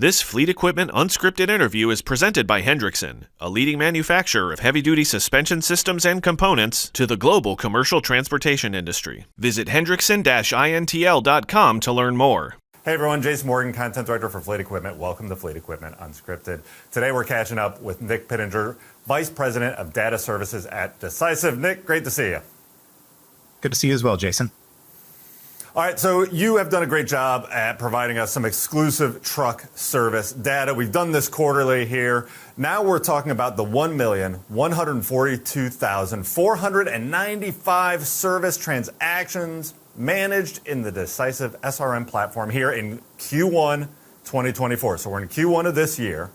This Fleet Equipment Unscripted interview is presented by Hendrickson, a leading manufacturer of heavy-duty suspension systems and components to the global commercial transportation industry. Visit hendrickson-intl.com to learn more. Hey everyone, Jason Morgan, Content Director for Fleet Equipment. Welcome to Fleet Equipment Unscripted. Today we're catching up with Nick Pittinger, Vice President of Data Services at Decisiv. Nick, great to see you. Good to see you as well, Jason. All right, so you have done a great job at providing us some exclusive truck service data. We've done this quarterly here. Now we're talking about the 1,142,495 service transactions managed in the Decisiv SRM platform here in Q1 2024. So we're in Q1 of this year.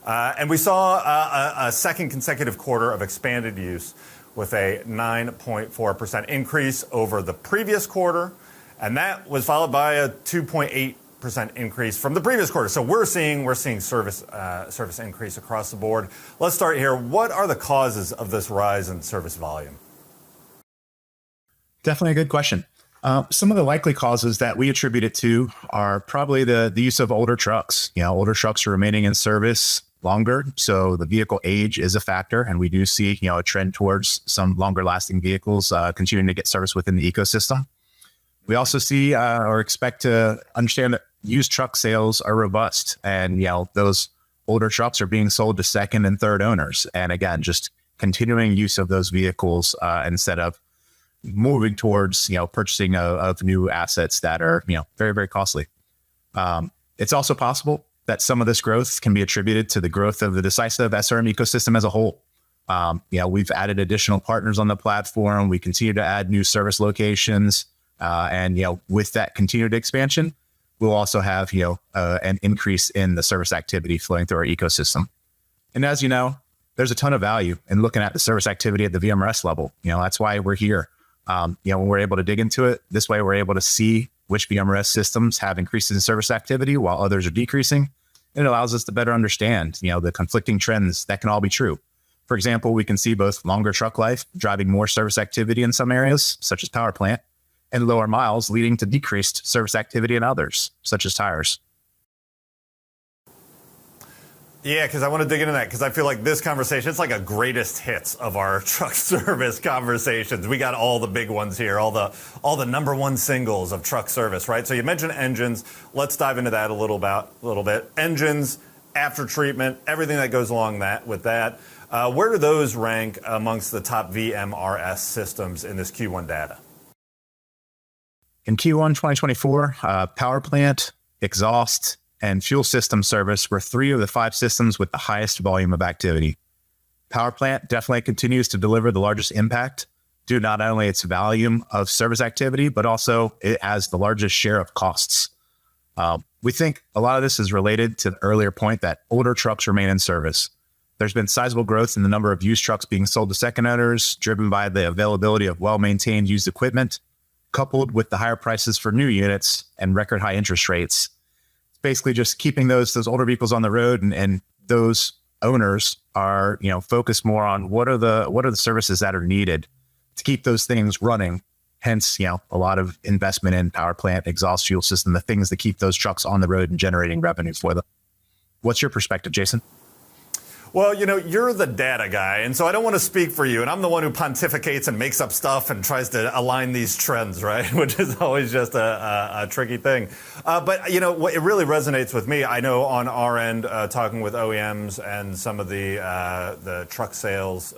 And we saw a second consecutive quarter of expanded use with a 9.4% increase over the previous quarter. And that was followed by a 2.8% increase from the previous quarter. So we're seeing service increase across the board. Let's start here. What are the causes of this rise in service volume? Definitely a good question. Some of the likely causes that we attribute it to are probably the use of older trucks. Older trucks are remaining in service longer, so the vehicle age is a factor, and we do see a trend towards some longer lasting vehicles continuing to get service within the ecosystem. We also see or expect to understand that used truck sales are robust, and those older trucks are being sold to second and third owners. And again, just continuing use of those vehicles instead of moving towards purchasing of new assets that are very, very costly. It's also possible that some of this growth can be attributed to the growth of the Decisiv SRM ecosystem as a whole. We've added additional partners on the platform. We continue to add new service locations. And with that continued expansion, we'll also have an increase in the service activity flowing through our ecosystem. And as you know, there's a ton of value in looking at the service activity at the VMRS level. That's why we're here. When we're able to dig into it, this way we're able to see which VMRS systems have increases in service activity while others are decreasing. And it allows us to better understand the conflicting trends that can all be true. For example, we can see both longer truck life driving more service activity in some areas, such as power plant, and lower miles leading to decreased service activity in others, such as tires. Yeah, because I want to dig into that, because I feel like this conversation, it's like a greatest hits of our truck service conversations. We got all the big ones here, all the number one singles of truck service, right? So you mentioned engines. Let's dive into that a little bit. Engines, after treatment, everything that goes along with that. Where do those rank amongst the top VMRS systems in this Q1 data? In Q1 2024, power plant, exhaust, and fuel system service were 3 of the 5 systems with the highest volume of activity. Power plant definitely continues to deliver the largest impact due to not only its volume of service activity, but also it has the largest share of costs. We think a lot of this is related to the earlier point that older trucks remain in service. There's been sizable growth in the number of used trucks being sold to second owners, driven by the availability of well-maintained used equipment, coupled with the higher prices for new units and record high interest rates. It's basically just keeping those older vehicles on the road, and those owners are focused more on what are the services that are needed to keep those things running. Hence, a lot of investment in power plant, exhaust, fuel system, the things that keep those trucks on the road and generating revenue for them. What's your perspective, Jason? Well, you're the data guy, and so I don't want to speak for you, and I'm the one who pontificates and makes up stuff and tries to align these trends, right? Which is always just a tricky thing. But, what it really resonates with me, I know on our end, talking with OEMs and some of the truck sales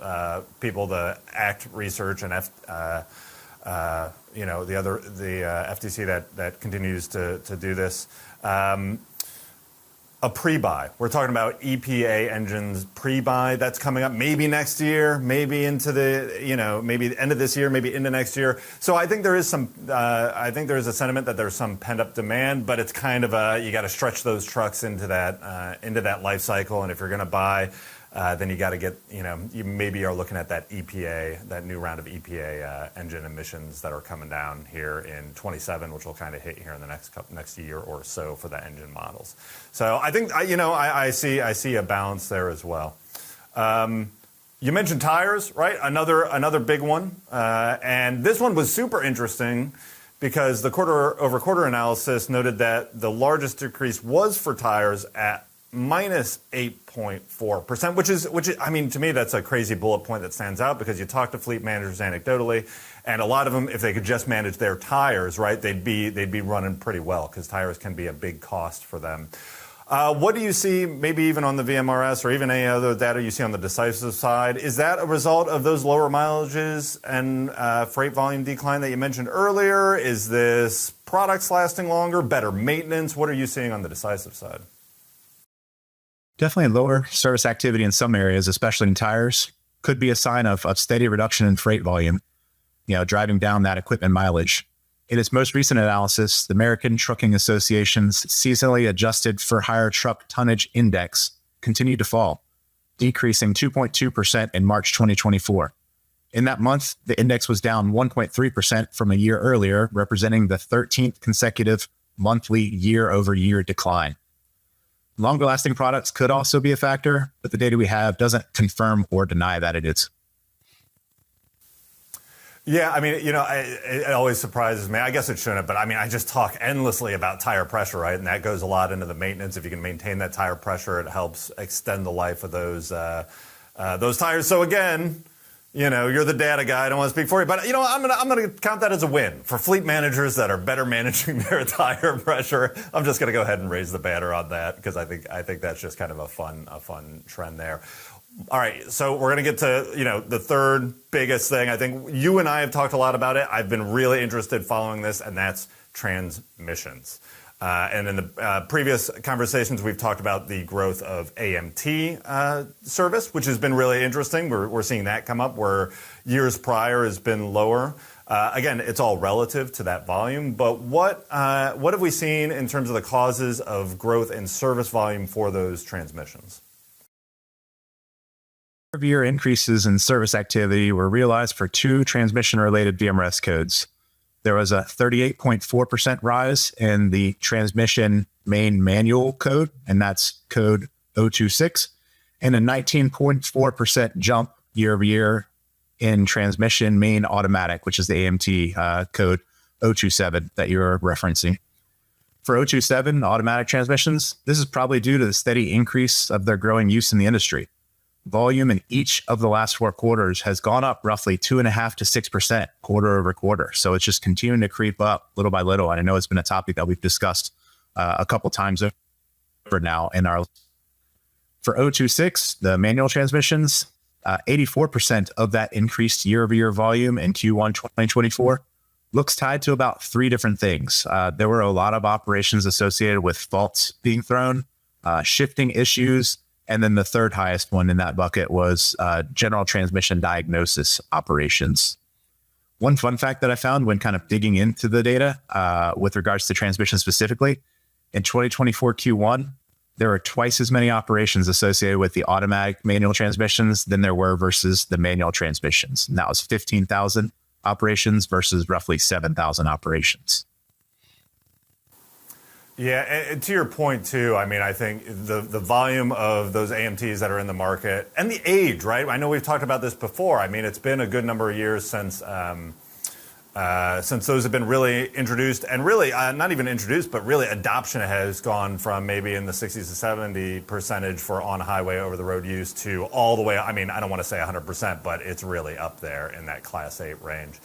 people, the ACT research and the FTC that continues to do this. A pre-buy. We're talking about EPA engines pre-buy that's coming up maybe next year, maybe into maybe the end of this year, maybe into next year. So I think there is a sentiment that there's some pent-up demand, but it's kind of you got to stretch those trucks into that life cycle. And if you're going to buy, then you got to get, you maybe are looking at that EPA, that new round of EPA engine emissions that are coming down here in 27, which will kind of hit here in the next year or so for the engine models. So I think, I see a balance there as well. You mentioned tires, right? Another big one. And this one was super interesting because the quarter-over-quarter analysis noted that the largest decrease was for tires at minus 8.4%, which is, I mean, to me, that's a crazy bullet point that stands out, because you talk to fleet managers anecdotally, and a lot of them, if they could just manage their tires, right, they'd be running pretty well, because tires can be a big cost for them. What do you see, maybe even on the VMRS or even any other data you see on the Decisiv side? Is that a result of those lower mileages and freight volume decline that you mentioned earlier? Is this products lasting longer, better maintenance? What are you seeing on the Decisiv side? Definitely lower service activity in some areas, especially in tires, could be a sign of steady reduction in freight volume, driving down that equipment mileage. In its most recent analysis, the American Trucking Association's seasonally adjusted for hire truck tonnage index continued to fall, decreasing 2.2% in March 2024. In that month, the index was down 1.3% from a year earlier, representing the 13th consecutive monthly year-over-year decline. Longer-lasting products could also be a factor, but the data we have doesn't confirm or deny that it is. Yeah, I mean, it always surprises me. I guess it shouldn't, but I mean, I just talk endlessly about tire pressure, right? And that goes a lot into the maintenance. If you can maintain that tire pressure, it helps extend the life of those tires. So again, you're the data guy. I don't want to speak for you, but I'm gonna count that as a win for fleet managers that are better managing their tire pressure. I'm just gonna go ahead and raise the banner on that, because I think that's just kind of a fun trend there. All right, so we're going to get to, the third biggest thing. I think you and I have talked a lot about it. I've been really interested following this, and that's transmissions. And in the previous conversations, we've talked about the growth of AMT service, which has been really interesting. We're seeing that come up where years prior has been lower. Again, it's all relative to that volume. But what have we seen in terms of the causes of growth in service volume for those transmissions? Year-over-year increases in service activity were realized for two transmission-related VMRS codes. There was a 38.4% rise in the transmission main manual code, and that's code 026, and a 19.4% jump year-over-year in transmission main automatic, which is the AMT code 027 that you're referencing. For 027 automatic transmissions, this is probably due to the steady increase of their growing use in the industry. Volume in each of the last 4 quarters has gone up roughly 2.5% to 6% quarter over quarter. So it's just continuing to creep up little by little. And I know it's been a topic that we've discussed a couple times over now in our. For 026, the manual transmissions, 84% of that increased year-over-year volume in Q1 2024 looks tied to about 3 different things. There were a lot of operations associated with faults being thrown, shifting issues, and then the third highest one in that bucket was general transmission diagnosis operations. One fun fact that I found when kind of digging into the data with regards to transmission specifically, in 2024 Q1, there were twice as many operations associated with the automatic manual transmissions than there were versus the manual transmissions. And that was 15,000 operations versus roughly 7,000 operations. Yeah, and to your point, too, I mean, I think the volume of those AMTs that are in the market and the age, right? I know we've talked about this before. I mean, it's been a good number of years since those have been really introduced, and really not even introduced, but really adoption has gone from maybe in the 60s to 70% for on-highway over-the-road use to all the way, I mean, I don't want to say 100%, but it's really up there in that Class 8 range.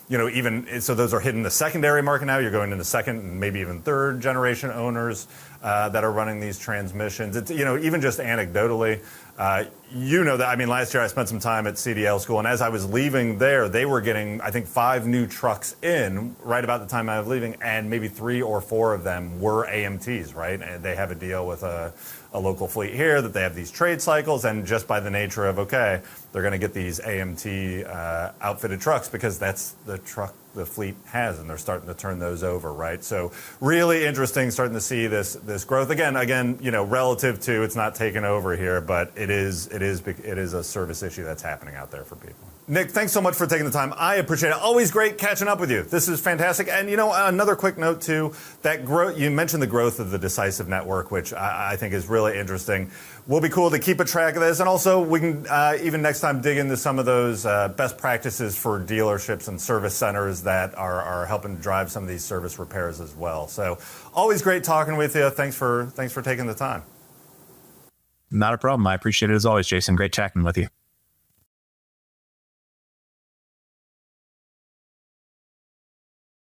Even so, those are hitting the secondary market now. You're going into second and maybe even third generation owners that are running these transmissions. It's, even just anecdotally, that, I mean, last year I spent some time at CDL school, and as I was leaving there, they were getting, I think, 5 new trucks in right about the time I was leaving, and maybe 3 or 4 of them were AMTs, right? And they have a deal with a local fleet here that they have these trade cycles, and just by the nature of, okay, they're going to get these AMT outfitted trucks because that's the truck the fleet has, and they're starting to turn those over, right? So really interesting, starting to see this growth again, relative to, it's not taken over here, but it is a service issue that's happening out there for people. Nick, thanks so much for taking the time. I appreciate it. Always great catching up with you. This is fantastic. And, another quick note, too, that growth, you mentioned the growth of the Decisiv network, which I think is really interesting. Will be cool to keep a track of this. And also, we can, even next time, dig into some of those best practices for dealerships and service centers that are helping drive some of these service repairs as well. So always great talking with you. Thanks for taking the time. Not a problem. I appreciate it as always, Jason. Great chatting with you.